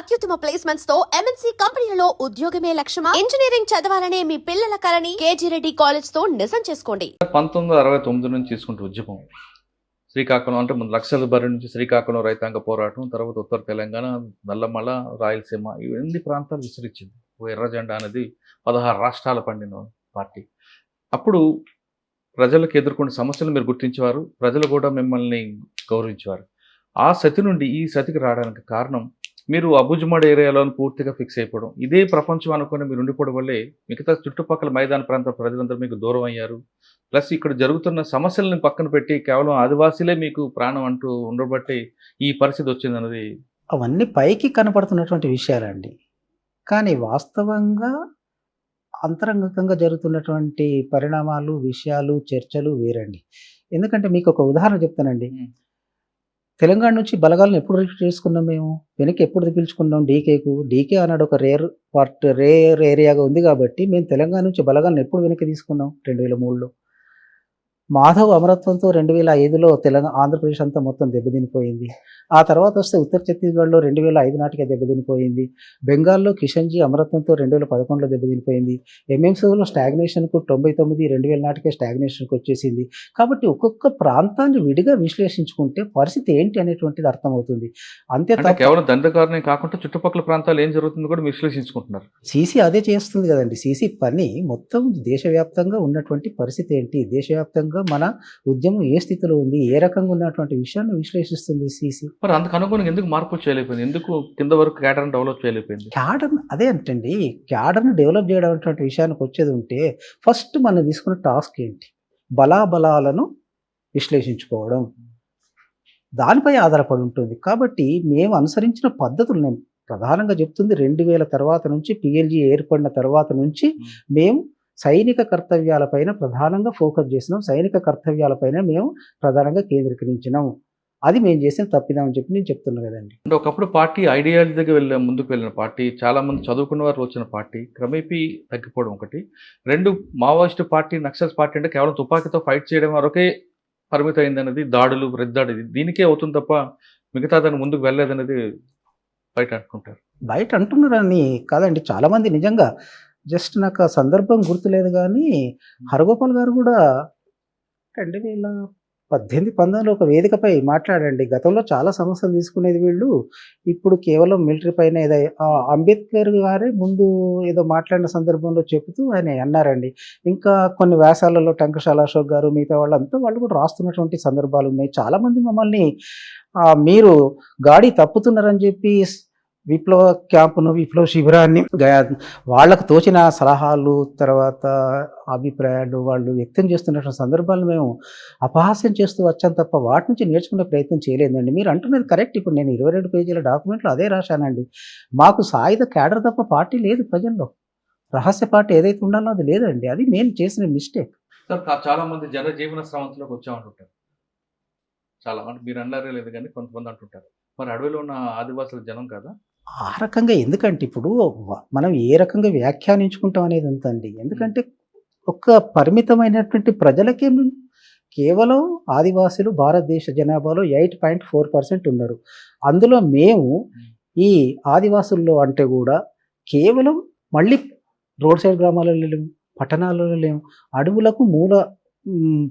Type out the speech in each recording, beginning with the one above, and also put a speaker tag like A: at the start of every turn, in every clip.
A: అత్యుత్తమ ప్లేస్మెంట్స్ తో ఎంఎన్సీ కంపెనీలలో ఉద్యోగమే లక్ష్యమా? ఇంజనీరింగ్ చదవాలనే మీ పిల్లల కలని కేజీ రెడ్డి కాలేజ్ తో నిజం చేసుకోండి.
B: 1969 నుంచి తీసుకుంటే ఉద్యమం శ్రీకాకుళం అంటే ముందు లక్షల బరి నుంచి శ్రీకాకుళం రైతాంగ పోరాటం, తర్వాత ఉత్తర తెలంగాణ, నల్లమల, రాయలసీమ ఇవన్నీ ప్రాంతాలు విస్తరించింది. ఓ ఎర్ర జెండా అనేది 16 రాష్ట్రాల పండిన పార్టీ. అప్పుడు ప్రజలకు ఎదుర్కొన్న సమస్యలు మీరు గుర్తించేవారు, ప్రజలు కూడా మిమ్మల్ని గౌరవించేవారు. ఆ సతి నుండి ఈ సతికి రావడానికి కారణం మీరు అబుజ్మడ్ ఏరియాలోని పూర్తిగా ఫిక్స్ అయిపోవడం. ఇదే ప్రపంచం అనుకుని మీరు ఉండిపోవడం వల్లే మిగతా చుట్టుపక్కల మైదాన ప్రాంత ప్రజలందరూ మీకు దూరం అయ్యారు. ప్లస్ ఇక్కడ జరుగుతున్న సమస్యలను పక్కన పెట్టి కేవలం ఆదివాసీలే మీకు ప్రాణం అంటూ ఉండబట్టి ఈ పరిస్థితి వచ్చిందన్నది.
C: అవన్నీ పైకి కనపడుతున్నటువంటి విషయాలండి. కానీ వాస్తవంగా అంతరంగికంగా జరుగుతున్నటువంటి పరిణామాలు, విషయాలు, చర్చలు వేరండి. ఎందుకంటే మీకొక ఉదాహరణ చెప్తానండి. తెలంగాణ నుంచి బలగాలను ఎప్పుడు రిక్రూట్ చేసుకున్నాం మేము? వెనక్కి ఎప్పుడు పిలుచుకున్నాం డీకేకు? డీకే అన్నాడు ఒక రేర్ ఏరియాగా ఉంది కాబట్టి మేము తెలంగాణ నుంచి బలగాలను ఎప్పుడు వెనక్కి తీసుకున్నాం? 2003లో. మాధవ్ అమరత్వంతో 2005లో ఆంధ్రప్రదేశ్ అంతా మొత్తం దెబ్బతినిపోయింది. ఆ తర్వాత వస్తే ఉత్తర ఛత్తీస్గఢ్లో 2005 నాటికే దెబ్బతినిపోయింది. బెంగాల్లో కిషన్జీ అమరత్వంతో 2011లో దెబ్బతినిపోయింది. ఎంఎంసీలో స్టాగ్నేషన్కు 99, 2000 నాటికే స్టాగ్నేషన్కి వచ్చేసింది. కాబట్టి ఒక్కొక్క ప్రాంతాన్ని విడిగా విశ్లేషించుకుంటే పరిస్థితి ఏంటి అనేటువంటిది అర్థమవుతుంది. అంతే
B: అంటే కేవలం దండకారణం కాకుండా చుట్టుపక్కల ప్రాంతాలు ఏం జరుగుతుందో కూడా విశ్లేషించుకుంటున్నారు.
C: సీసీ అదే చేస్తుంది కదండి. సీసీ పని మొత్తం దేశవ్యాప్తంగా ఉన్నటువంటి పరిస్థితి ఏంటి, దేశవ్యాప్తంగా మన ఉద్యమం ఏ స్థితిలో ఉంది, ఏ రకంగా ఉన్నటువంటి విషయాన్ని విశ్లేషిస్తుంది సీసీ.
B: మరి అంతకు అనుగుణంగా ఎందుకు మార్పులు చేయలేకపోయింది? ఎందుకు కింద వరకు క్యాడర్ని డెవలప్ చేయలేకపోయింది?
C: అదే అంటండి, క్యాడర్ని డెవలప్ చేయడం అటువంటి విషయానికి వచ్చేది ఉంటే ఫస్ట్ మనం తీసుకున్న టాస్క్ ఏంటి? బలాబలాలను విశ్లేషించుకోవడం, దానిపై ఆధారపడి ఉంటుంది. కాబట్టి మేము అనుసరించిన పద్ధతులు నేను ప్రధానంగా చెప్తుంది 2000 తర్వాత నుంచి పిఎల్జీ ఏర్పడిన తర్వాత నుంచి మేము సైనిక కర్తవ్యాలపైన ప్రధానంగా ఫోకస్ చేసినాం. సైనిక కర్తవ్యాలపైన మేము ప్రధానంగా కేంద్రీకరించినాం. అది మేము చేసిన తప్పిదామని చెప్పి నేను చెప్తున్నా కదండి.
B: అంటే ఒకప్పుడు పార్టీ ఐడియాలజీ దగ్గర ముందుకు వెళ్ళిన పార్టీ, చాలామంది చదువుకున్న వారు వచ్చిన పార్టీ క్రమేపీ తగ్గిపోవడం ఒకటి. 2 మావోయిస్టు పార్టీ, నక్సల్స్ పార్టీ అంటే కేవలం తుపాకీతో ఫైట్ చేయడం వరకే పరిమితం అయిందన్నది, దాడులు, రెద్దాడి దీనికే అవుతుంది తప్ప మిగతా దాన్ని ముందుకు వెళ్ళలేదనేది బయట అనుకుంటారు.
C: బయట అంటున్నారని కాదండి, చాలామంది నిజంగా జస్ట్ నాకు ఆ సందర్భం గుర్తులేదు కానీ హరగోపాల్ గారు కూడా 2018, 19లో ఒక వేదికపై మాట్లాడండి. గతంలో చాలా సమస్యలు తీసుకునేది వీళ్ళు, ఇప్పుడు కేవలం మిలిటరీ పైన ఏదో అంబేద్కర్ గారే ముందు ఏదో మాట్లాడిన సందర్భంలో చెబుతూ ఆయన అన్నారండి. ఇంకా కొన్ని వ్యాసాలలో టంకశాల అశోక్ గారు మిగతా వాళ్ళు కూడా రాస్తున్నటువంటి సందర్భాలు ఉన్నాయి. చాలామంది మమ్మల్ని మీరు గాడి తప్పుతున్నారని చెప్పి విప్లవ క్యాంపును, విప్లవ శిబిరాన్ని వాళ్ళకు తోచిన సలహాలు, తర్వాత అభిప్రాయాలు వాళ్ళు వ్యక్తం చేస్తున్నటువంటి సందర్భాలను మేము అపహాస్యం చేస్తూ వచ్చాం తప్ప వాటి నుంచి నేర్చుకునే ప్రయత్నం చేయలేదండి. మీరు అంటున్నది కరెక్ట్. ఇప్పుడు నేను 22 పేజీల డాక్యుమెంట్లో అదే రాశానండి. మాకు సాయుధ క్యాడర్ తప్ప పార్టీ లేదు ప్రజల్లో. రహస్య పార్టీ ఏదైతే ఉండాలో అది లేదండి. అది నేను చేసిన మిస్టేక్.
B: సార్, చాలా మంది జనజీవన స్రవంతిలోకి వచ్చామంటుంటారు. చాలా అంటే మీరు అన్నారే లేదు కానీ కొంతమంది అంటుంటారు. మరి అడవిలో ఉన్న ఆదివాసుల జనం కదా?
C: ఆ రకంగా ఎందుకంటే ఇప్పుడు మనం ఏ రకంగా వ్యాఖ్యానించుకుంటాం అనేది ఉందండి. ఎందుకంటే ఒక పరిమితమైనటువంటి ప్రజలకే కేవలం ఆదివాసులు భారతదేశ జనాభాలో 8.4% ఉన్నారు. అందులో మేము ఈ ఆదివాసుల్లో అంటే కూడా కేవలం మళ్ళీ రోడ్ సైడ్ గ్రామాలలో లేము, పట్టణాలలో లేము, అడవులకు మూల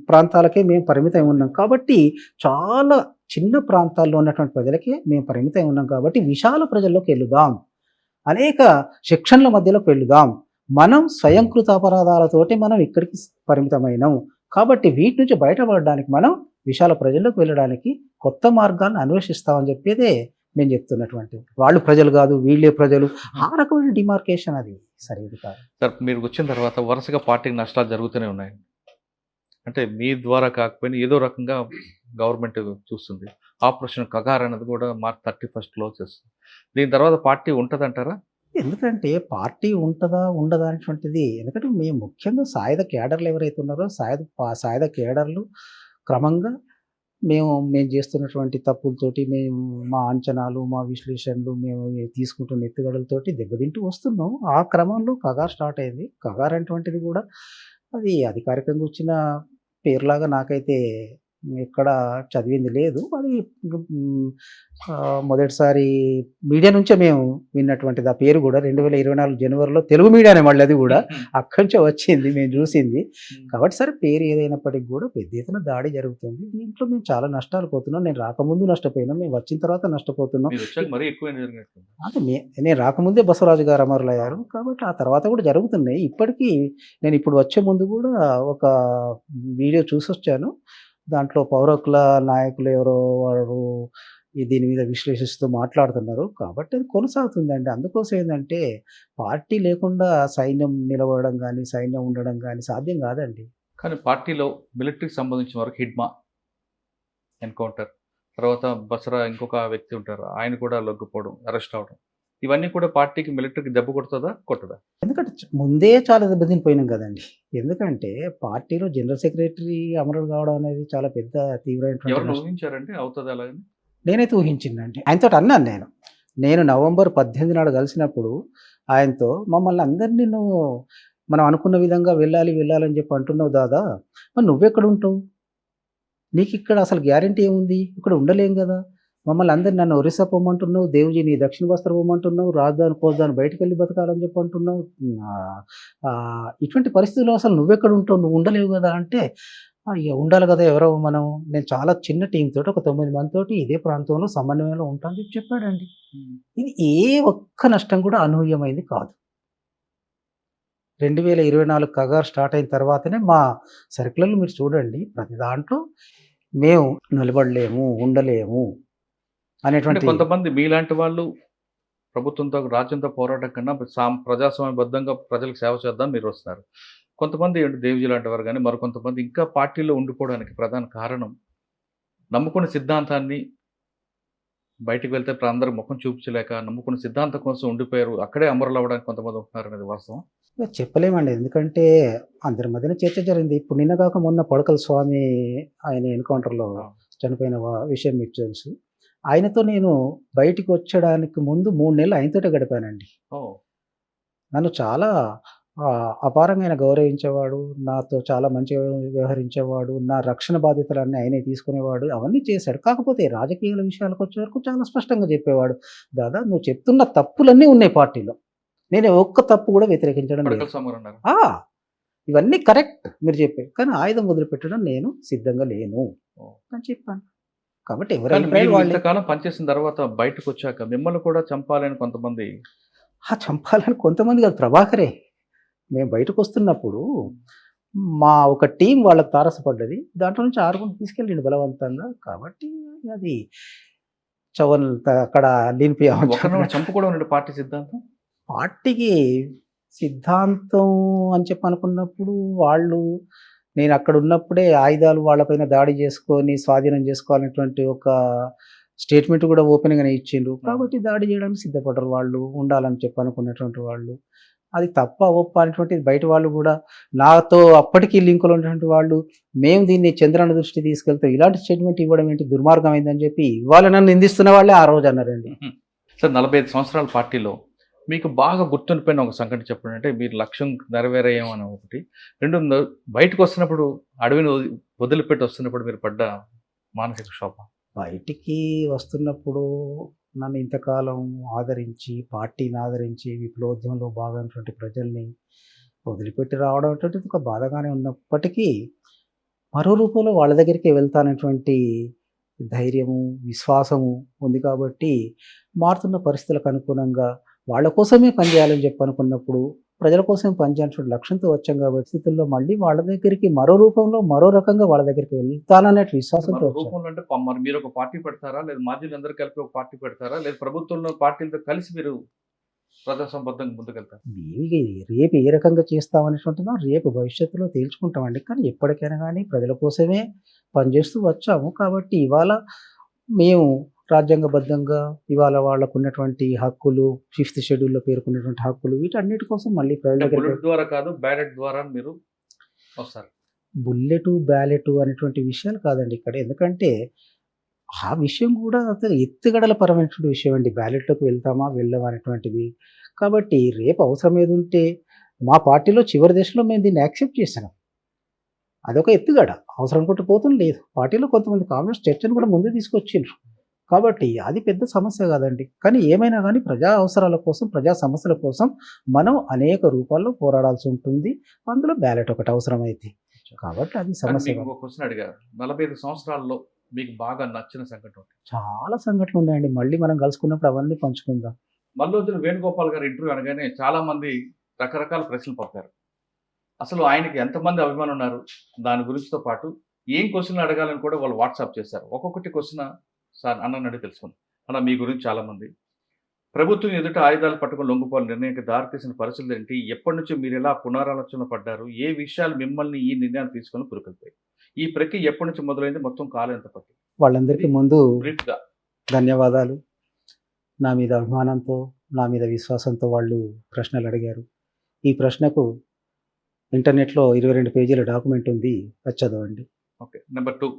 C: ప్రాంతాలకే మేము పరిమితం ఉన్నాం. కాబట్టి చాలా చిన్న ప్రాంతాల్లో ఉన్నటువంటి ప్రజలకే మేము పరిమితం ఉన్నాం. కాబట్టి విశాల ప్రజల్లోకి వెళ్దాం, అనేక సెక్షన్ల మధ్యలోకి వెళ్దాం. మనం స్వయంకృత అపరాధాలతోటి మనం ఇక్కడికి పరిమితమైనాం. కాబట్టి వీటి నుంచి బయటపడడానికి మనం విశాల ప్రజల్లోకి వెళ్ళడానికి కొత్త మార్గాలను అన్వేషిస్తామని చెప్పేదే మేము చెప్తున్నటువంటి. వాళ్ళు ప్రజలు కాదు, వీళ్ళే ప్రజలు, ఆ రకమైన డిమార్కేషన్ అది సరిది కాదు.
B: సార్, మీరు వచ్చిన తర్వాత వరుసగా పార్టీకి నష్టాలు జరుగుతూనే ఉన్నాయి. అంటే మీ ద్వారా కాకపోయినా ఏదో రకంగా గవర్నమెంట్ చూస్తుంది. ఆపరేషన్ కగార్ అనేది కూడా మార్చ్ 31లో చేస్తుంది. దీని తర్వాత పార్టీ ఉంటుందంటారా?
C: ఎందుకంటే పార్టీ ఉంటుందా ఉండదా అనేటువంటిది, ఎందుకంటే మేము ముఖ్యంగా సాయుధ కేడర్లు ఎవరైతే ఉన్నారో సాయుధ కేడర్లు క్రమంగా మేము చేస్తున్నటువంటి తప్పులతోటి, మేము మా అంచనాలు, మా విశ్లేషణలు, మేము తీసుకుంటున్న ఎత్తుగడలతోటి దెబ్బతింటూ వస్తున్నాం. ఆ క్రమంలో కగార్ స్టార్ట్ అయింది. కగార్ అనేటువంటిది కూడా అది అధికారికంగా వచ్చిన పేరులాగా నాకైతే ఎక్కడ చదివింది లేదు. అది హ్మ్, మొదటిసారి మీడియా నుంచే మేము విన్నటువంటిది. ఆ పేరు గూడా 2024 జనవరిలో తెలుగు మీడియానే మళ్ళీ అది గూడా. అక్కడి నుంచే వచ్చింది మేము జూసింది. కాబట్టి సరే పేరు ఏదైనప్పటికి గూడా పెద్ద ఎత్తున దాడి జరుగుతుంది. దీంట్లో మేము చాలా నష్టాలు పోతున్నాం. నేను రాకముందు నష్టపోయినాం. మేము వచ్చిన తర్వాత నష్టపోతున్నాం.
B: మీరొచ్చాక మరీ ఎక్కువైన జరిగినట్టుంది.
C: అంటే నేను రాకముందే బసవరాజు గారు అమరులయ్యారు. కాబట్టి ఆ తర్వాత కూడా జరుగుతున్నాయి. ఇప్పటికీ నేను ఇప్పుడు వచ్చే ముందు కూడా ఒక వీడియో చూసొచ్చాను. దాంట్లో పౌర హక్కుల నాయకులు ఎవరో వారు దీని మీద విశ్లేషిస్తూ మాట్లాడుతున్నారు. కాబట్టి అది కొనసాగుతుందండి. అందుకోసం ఏందంటే పార్టీ లేకుండా సైన్యం నిలబడడం గానీ, సైన్యం ఉండడం గానీ సాధ్యం కాదండి.
B: కానీ పార్టీలో మిలిటరీకి సంబంధించిన వరకు హిడ్మా ఎన్కౌంటర్, తర్వాత బసరా ఇంకొక వ్యక్తి ఉంటారు. ఆయన కూడా లొంగిపోవడం, అరెస్ట్ అవ్వడం. ఇవన్నీ కూడా పార్టీకి, మిలిటరీకి దెబ్బ కొడతదా? కొట్టదా?
C: ఎందుకంటే ముందే చాలా దెబ్బతినిపోయినాం గదండీ. ఎందుకంటే పార్టీలో జనరల్ సెక్రటరీ అమరుడు కావడం అనేది చాలా పెద్ద తీవ్రమైనటువంటి
B: ఎవరైనా
C: నష్టం.
B: ఊహించారంటే అవుతదా అలాగని?
C: నేనైతే ఊహించిందండి. ఆయనతోటి అన్నాను నేను. నేను నవంబర్ 18 నాడు కలిసినప్పుడు ఆయనతో మమ్మల్ని అందరిని నువ్వు మనం అనుకున్న విధంగా వెళ్ళాలి, వెళ్ళాలని చెప్పి అంటున్నావు దాదా! మరి నువ్వెక్కడుంటావు? నీకిక్కడ అసలు గ్యారంటీ ఏముంది? ఇక్కడ ఉండలేం గదా! మమ్మల్ని అందరిని నన్ను ఒరిస్సా పొమ్మంటున్నావు, దేవుజీని దక్షిణ బస్తర్ పొమ్మంటున్నావు, రాజధాని కోజధాని బయటికెళ్ళి బతకాలని చెప్పి అంటున్నావు. ఇటువంటి పరిస్థితుల్లో అసలు నువ్వెక్కడుంటావు? నువ్వు ఉండలేవు గదా! అంటే ఇగ ఉండాలి గదా! ఎవరో మనం నేను చాలా చిన్న టీమ్‌తోటి ఒక 9 మందితోటి ఇదే ప్రాంతంలో సమన్వయంలో ఉంటా అని చెప్పి చెప్పాడండి. ఇది ఏ ఒక్క నష్టం కూడా అనూహ్యమైంది కాదు. 2024 కగారు స్టార్ట్ అయిన తర్వాతనే మా సర్క్యులర్‌లు మీరు చూడండి. ప్రతి దాంట్లో మేము నిలబడలేము, ఉండలేము
B: అంటే
C: అనేటువంటి
B: కొంతమంది మీలాంటి వాళ్ళు ప్రభుత్వంతో, రాజ్యంతో పోరాటం కన్నా ప్రజాస్వామ్యబద్ధంగా ప్రజలకు సేవ చేద్దాం మీరు వస్తున్నారు. కొంతమంది ఏంటి దేవిజీ లాంటి వారు గాని, మరికొంతమంది ఇంకా పార్టీలో ఉండిపోవడానికి ప్రధాన కారణం నమ్ముకున్న సిద్ధాంతాన్ని బయటికి వెళ్తే అందరూ ముఖం చూపించలేక నమ్ముకున్న సిద్ధాంతం కోసం ఉండిపోయారు. అక్కడే అమరులవ్వడానికి కొంతమంది ఉంటున్నారనేది వాస్తవం.
C: ఇగ చెప్పలేమండి. ఎందుకంటే అందరి మధ్యన చర్చ జరిగింది. ఇప్పుడు నిన్న గాక మొన్న పడకల స్వామి ఆయన ఎన్‌కౌంటర్‌లో
B: ఆ!
C: చనిపోయిన విషయం మీకు తెలుసు. ఆయనతో నేను బయటికొచ్చడానికి ముందు 3 నెలలు ఆయనతోటే గడిపానండి.
B: ఓహ్!
C: నన్ను చాలా అపారంగా ఆయన గౌరవించేవాడు. నాతో చాలా మంచిగా వ్యవహరించేవాడు. నా రక్షణ బాధ్యతలన్నీ ఆయనే తీసుకునేవాడు. అవన్నీ చేశాడు. కాకపోతే రాజకీయాల విషయాలకొచ్చే వరకు చాలా స్పష్టంగా చెప్పేవాడు. దాదా నువ్వు చెప్తున్న తప్పులన్నీ ఉన్నాయి పార్టీలో. నేను ఒక్క తప్పు కూడా వ్యతిరేకించడం లేదు.
B: పడకల సమరన్నారు.
C: ఆ! ఇవన్నీ కరెక్ట్ మీరు చెప్పేవి. కానీ ఆయుధం వదిలిపెట్టడం నేను సిద్ధంగా లేను
B: ఓహ్!
C: అని చెప్పాను. కాబట్టి ఎవరి
B: కానీ
C: అభిప్రాయాలు
B: మీరు
C: వాళ్ళే.
B: ఇంతకాలం పనిచేసిన తర్వాత బయటకొచ్చాక మిమ్మల్ని కూడా చంపాలని కొంతమంది
C: చంపాలని కొంతమంది కాదు ప్రభాకరే. మేము బయటకొస్తున్నప్పుడు మా ఒక టీమ్ వాళ్ళకి తారసపడ్డది. దాంట్లో నుంచి 6 తీసుకెళ్ళిండు బలవంతంగా. కాబట్టి అది అక్కడ
B: ఒకరినొకరు
C: చంపినట్టు.
B: చంపుకోవడం అనేది పార్టీ సిద్ధాంతం.
C: పార్టీకి సిద్ధాంతం అని చెప్పి అనుకున్నప్పుడు వాళ్ళు నేనక్కడున్నప్పుడే ఆయుధాలు వాళ్ళపైన దాడి చేసుకొని, స్వాధీనం చేసుకోవాలనేటువంటి ఒక స్టేట్‌మెంట్ కూడా ఓపెన్‌గానే ఇచ్చిండ్రు. కాబట్టి దాడి చేయడానికి సిద్ధపడ్డరు వాళ్ళు. ఉండాలని చెప్పి అనుకున్నటువంటి వాళ్ళు. అది తప్పా, ఒప్పా అనేటువంటిది బయట వాళ్ళు గూడా నాతో అప్పటికి లింకులు ఉన్నటువంటి వాళ్ళు, మేము దీన్ని చంద్రన్న దృష్టికి తీసుకెళ్తాం. ఇలాంటి స్టేట్‌మెంట్ ఇవ్వడం ఏంటి దుర్మార్గమైందని చెప్పి ఇవాళ నన్ను నిందిస్తున్న వాళ్ళే ఆ రోజు అన్నారండి.
B: సార్ 45 సంవత్సరాల పార్టీలో మీకు బాగా గుర్తుండిపోయిన ఒక సంఘటన చెప్పండి. అంటే మీరు లక్ష్యం నెరవేరాయేమో అని ఒకటి. 2 బయటకొస్తున్నప్పుడు అడవిని వదిలిపెట్టి వస్తున్నప్పుడు మీరు పడ్డ మానసిక క్షోభ.
C: బయటికి వస్తున్నప్పుడు నన్ను ఇంతకాలం ఆదరించి, పార్టీని ఆదరించి, విప్లవోద్యమంలో భాగమైనటువంటి ప్రజల్ని వదిలిపెట్టి రావడం అనేటువంటిది ఒక బాధగానే ఉన్నప్పటికీ, మరో రూపంలో వాళ్ళ దగ్గరికే వెళ్తాననేటువంటి ధైర్యము, విశ్వాసము ఉంది కాబట్టి, మారుతున్న పరిస్థితులకు అనుగుణంగా వాళ్ళ కోసమే పనిచేయాలని చెప్పి అనుకున్నప్పుడు, ప్రజల కోసం పనిచేయాలనేటువంటి లక్ష్యంతో వచ్చాం కాబట్టి, స్థితుల్లో మళ్ళీ వాళ్ళ దగ్గరికి మరో రూపంలో, మరో రకంగా వాళ్ళ దగ్గరికి వెళ్తాననే విశ్వాసంతో
B: మరో
C: వచ్చాను.
B: రూపంలో అంటే మరి మీరు ఒక పార్టీ పెడతారా? లేదా మాజీలందరూ కలిపి ఒక పార్టీ పెడతారా? లేదా ప్రభుత్వంలో పార్టీలతో కలిసి మీరు ప్రజాసంబద్ధంగా ముందుకెళ్తారా?
C: ఇవి రేపు ఏ రకంగా చేస్తామనేటువంటిదో రేపు భవిష్యత్తులో తేల్చుకుంటామండి. కానీ ఎప్పటికైనా గానీ ప్రజల కోసమే పనిచేస్తూ వచ్చాము. కాబట్టి ఇవాళ మేము రాజ్యాంగబద్ధంగా ఇవాళ వాళ్ళకున్నటువంటి హక్కులు, 5th షెడ్యూల్‌లో పేర్కొన్నటువంటి హక్కులు వీటన్నిటి కోసం మళ్ళీ ప్రజల
B: అంటే
C: దగ్గరికి
B: బుల్లెట్ ద్వారా కాదు, బ్యాలెట్ ద్వారా మీరు వస్తారు.
C: బుల్లెటు, బ్యాలెటు అనేటువంటి విషయాలు కాదండి ఇక్కడ. ఎందుకంటే ఆ విషయం గూడా ఎత్తుగడల పరమైనటువంటి విషయం అండి. బ్యాలెట్‌లోకి వెళ్తామా? వెళ్ళమా? అనేటువంటిది. కాబట్టి రేపు అవసరం ఏదుంటే మా పార్టీలో చివరి దశలో మేము దీన్ని యాక్సెప్ట్ చేసాం. అదొక ఎత్తుగడ. అవసరం అనుకుంటే పోతుంది లేదు. పార్టీలో కొంతమంది కాంగ్రెస్ చర్చను కూడా ముందే తీసుకొచ్చిండ్రు. కాబట్టి అది పెద్ద సమస్య కాదండి. కానీ ఏమైనా గానీ ప్రజా అవసరాల కోసం, ప్రజా సమస్యల కోసం మనం అనేక రూపాల్లో పోరాడాల్సి ఉంటుంది. అందులో బ్యాలెట్ ఒకటి అవసరమైద్ది. కాబట్టి అది
B: కానీ
C: సమస్య
B: మీకు
C: కాదు.
B: ఒక క్వశ్చన్ అడిగారు. 45 సంవత్సరాల్లో మీకు బాగా నచ్చిన సంఘటన ఒకటి.
C: చాలా సంఘటనలు ఉన్నాయండి. మళ్ళీ మనం కలుసుకున్నప్పుడు అవన్నీ పంచుకుందాం.
B: మల్లోజుల వేణుగోపాల్ గారి ఇంటర్వ్యూ అనగానే చాలా మంది రకరకాల ప్రశ్నలు పంపారు. అసలు ఆయనకి ఎంతమంది అభిమానులు ఉన్నారు? దాని గురించితో పాటు ఏం క్వశ్చన్లు అడగాలని కూడా వాళ్ళు వాట్సాప్ చేశారు. ఒక్కొక్కటి క్వశ్చన్ సార్ అన్నని అడిగి తెలుసుకుందాం. అన్న మీ గురించి చాలా మంది ప్రభుత్వం ఎదుట ఆయుధాలు పట్టుకుని లొంగిపోవాలి నిర్ణయానికి దారితీసిన పరిస్థితులు ఏంటి? ఎప్పటి నుంచి మీరు ఎలా పునరాలోచన పడ్డారు? ఏ విషయాలు మిమ్మల్ని ఈ నిర్ణయాలు తీసుకొని పురుకొల్పాయి? ఈ ప్రక్రియ ఎప్పటి నుంచి మొదలైంది? మొత్తం కాలం ఎంత పట్టింది?
C: వాళ్ళందరికీ ముందు
B: బ్రీఫ్‌గా.
C: ధన్యవాదాలు. నా మీద అభిమానంతో, నా మీద విశ్వాసంతో వాళ్ళు ప్రశ్నలు అడిగారు. ఈ ప్రశ్నకు ఇంటర్నెట్‌లో 22 పేజీల డాక్యుమెంట్ ఉంది. అది చదవండి.
B: ఓకే. నెంబర్ 2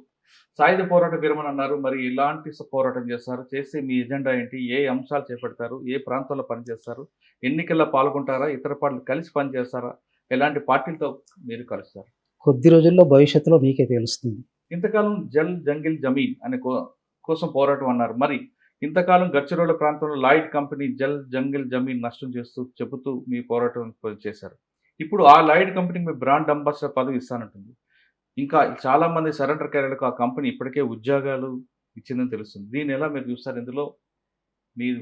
B: సాయుధ పోరాట విరమణ అన్నారు. మరి ఎలాంటి పోరాటం చేస్తారు? చేస్తే మీ ఎజెండా ఏంటి? ఏ అంశాలు చేపడతారు? ఏ ప్రాంతంలో పనిచేస్తారు? ఎన్నికల్లో పాల్గొంటారా? ఇతర పార్టీలు కలిసి పనిచేస్తారా? ఎలాంటి పార్టీలతో మీరు కలుస్తారు?
C: కొద్ది రోజుల్లో భవిష్యత్తులో మీకే తెలుస్తుంది.
B: ఇంతకాలం జల్ జంగిల్ జమీన్ అనే కోసం పోరాటం అన్నారు. మరి ఇంతకాలం గడ్చిరోల ప్రాంతంలో లాయిడ్ కంపెనీ జల్ జంగిల్ జమీన్ నష్టం చెబుతూ మీ పోరాటం చేశారు. ఇప్పుడు ఆ లాయిడ్ కంపెనీకి మీ బ్రాండ్ అంబాసిడర్ పదవి ఇస్తానంటుంది. ఇంకా చాలా మంది సరెండర్ క్యారియర్లకు ఆ కంపెనీ ఇప్పటికే ఉద్యోగాలు ఇచ్చిందని తెలుస్తుంది. దీన్ని ఎలా మీరు చూస్తారు? ఇందులో మీరు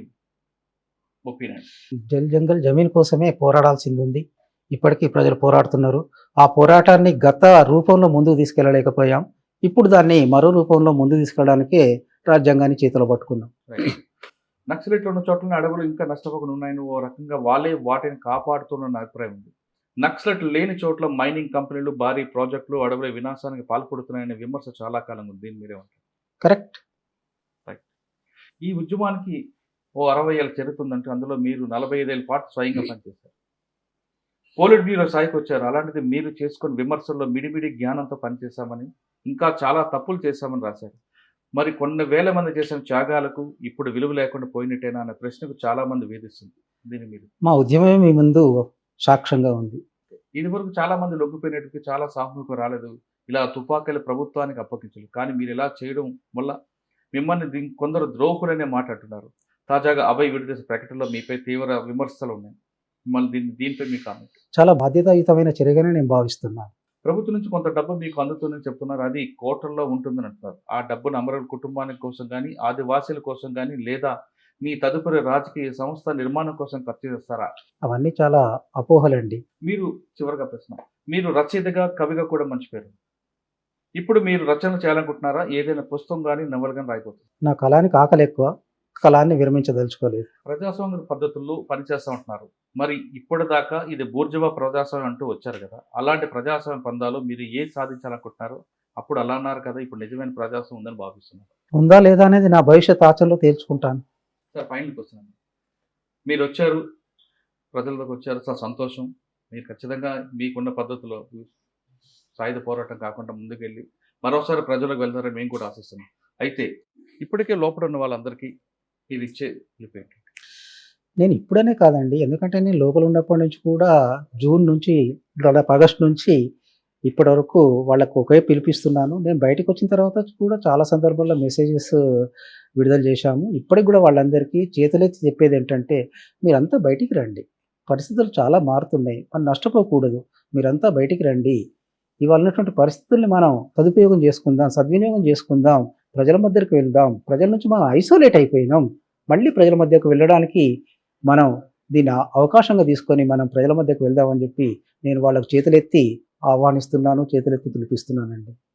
B: ఒపీనియన్?
C: జల్ జంగల్ జమీన్ కోసమే పోరాడాల్సింది ఉంది. ఇప్పటికీ ప్రజలు పోరాడుతున్నారు. ఆ పోరాటాన్ని గత రూపంలో ముందుకు తీసుకెళ్ళలేకపోయాం. ఇప్పుడు దాన్ని మరో రూపంలో ముందుకు తీసుకెళ్ళడానికే రాజ్యాంగాన్ని చేతిలో పట్టుకున్నాం.
B: రైట్. నక్సలైట్లు ఉన్న చోట్ల అడవులు ఇంకా నష్టపోకుండా ఉన్నాయని ఓ రకంగా వాళ్ళే వాటిని కాపాడుతున్న అభిప్రాయం ఉంది. నక్సలైట్లు లేని చోట్ల మైనింగ్ కంపెనీలు భారీ ప్రాజెక్టులు అడవుల వినాశానికి పాల్పడుతున్నాయనే విమర్శ చాలా కాలం ఉంది. దీన్ని మీరేమంటారు?
C: కరెక్ట్.
B: రైట్. ఈ ఉద్యమానికి ఓ 60 ఏళ్ళ చరిత్ర ఉందంటే అందులో మీరు 45 ఏళ్ళ పాటు స్వయంగా పనిచేశారు. పోలిట్ బ్యూరో స్థాయికి వచ్చారు. అలాంటిది మీరు చేసుకున్న విమర్శల్లో మిడిమిడి జ్ఞానంతో పనిచేశామని, ఇంకా చాలా తప్పులు చేశామని రాశారు. మరి కొన్ని వేల మంది చేసిన త్యాగాలకు ఇప్పుడు విలువ లేకుండా పోయినట్టేనా అనే ప్రశ్నకు చాలా మంది వేధిస్తుంది. దీన్ని మీరు?
C: మా ఉద్యమమే మీ ముందు సాక్ష్యంగా ఉంది.
B: ఇది వరకు చాలా మంది లొంగిపోయినట్టుగా చాలా సామూహికం రాలేదు. ఇలా తుపాకీలు ప్రభుత్వానికి అప్పగించారు. కానీ మీరు ఇలా చేయడం వల్ల మిమ్మల్ని కొందరు ద్రోహులనే మాట్లాడుతున్నారు. తాజాగా అభయ్ విడుదల ప్రకటనలో మీపై తీవ్ర విమర్శలు ఉన్నాయి. మిమ్మల్ని దీనిపై మీ కామెంట్?
C: చాలా బాధ్యతాయుతమైన చర్యగానే నేను భావిస్తున్నాను.
B: ప్రభుత్వం నుంచి కొంత డబ్బు మీకు అందుతుందని చెప్తున్నారు. అది కోట్లలో ఉంటుందని అంటున్నారు. ఆ డబ్బును అమరుల కుటుంబానికి కోసం కానీ, ఆదివాసీల కోసం కానీ, లేదా మీ తదుపరి రాజకీయ సంస్థ నిర్మాణం కోసం ఖర్చు చేస్తారా?
C: అవన్నీ చాలా అపోహలండి.
B: మీరు చివరిగా ప్రశ్న, మీరు రచయితగా, కవిగా కూడా మంచి పేరు. ఇప్పుడు మీరు రచనలు చేయాలనుకుంటున్నారా? ఏదైనా పుస్తకం కానీ, నవల కానీ రాయబోతున్నారు?
C: నా కళానికి ఆకలి ఎక్కువ. కళాన్ని విరమించదలుచుకోలేదు.
B: ప్రజాస్వామ్య పద్ధతుల్లో పనిచేస్తూ ఉంటున్నారు. మరి ఇప్పటిదాకా ఇది బూర్జువా ప్రజాస్వామ్యం అంటూ వచ్చారు కదా, అలాంటి ప్రజాస్వామ్య పందాలు మీరు ఏది సాధించాలనుకుంటున్నారో? అప్పుడు అలా అన్నారు కదా, ఇప్పుడు నిజమైన ప్రజాస్వామ్యం ఉందని భావిస్తున్నారు.
C: ఉందా లేదా అనేది నా భవిష్యత్ ఆచరణలో తేల్చుకుంటాను.
B: సార్ ఫైనల్కి వస్తున్నాను. మీరు వచ్చారు, ప్రజల్లోకి వచ్చారు, చాలా సంతోషం. మీరు ఖచ్చితంగా మీకున్న పద్ధతిలో సాయుధ పోరాటం కాకుండా ముందుకెళ్ళి మరోసారి ప్రజలకు వెళ్తారని మేము కూడా ఆశిస్తున్నాం. అయితే ఇప్పటికే లోపల ఉన్న వాళ్ళందరికీ మీరు ఇచ్చే పిలుపు ఏంటి?
C: నేను ఇప్పుడనే కాదండి. ఎందుకంటే నేను లోపల ఉన్నప్పటి నుంచి కూడా జూన్ నుంచి దాదాపు ఆగస్టు నుంచి ఇప్పటి వరకు వాళ్ళకు ఒకే పిలిపిస్తున్నాను. నేను బయటకు వచ్చిన తర్వాత కూడా చాలా సందర్భాల్లో మెసేజెస్ విడుదల చేశాము. ఇప్పటికి కూడా వాళ్ళందరికీ చేతులెత్తి చెప్పేది ఏంటంటే, మీరంతా బయటికి రండి. పరిస్థితులు చాలా మారుతున్నాయి. మనం నష్టపోకూడదు. మీరంతా బయటికి రండి. ఇవాళ ఉన్నటువంటి పరిస్థితుల్ని మనం సదుపయోగం చేసుకుందాం, సద్వినియోగం చేసుకుందాం, ప్రజల మధ్యకు వెళ్దాం. ప్రజల నుంచి మనం ఐసోలేట్ అయిపోయినాం. మళ్ళీ ప్రజల మధ్యకు వెళ్ళడానికి మనం దీన్ని అవకాశంగా తీసుకొని మనం ప్రజల మధ్యకు వెళ్దామని చెప్పి నేను వాళ్ళకు చేతులెత్తి ఆహ్వానిస్తున్నాను, చేతులెత్తి పిలిపిస్తున్నానండి.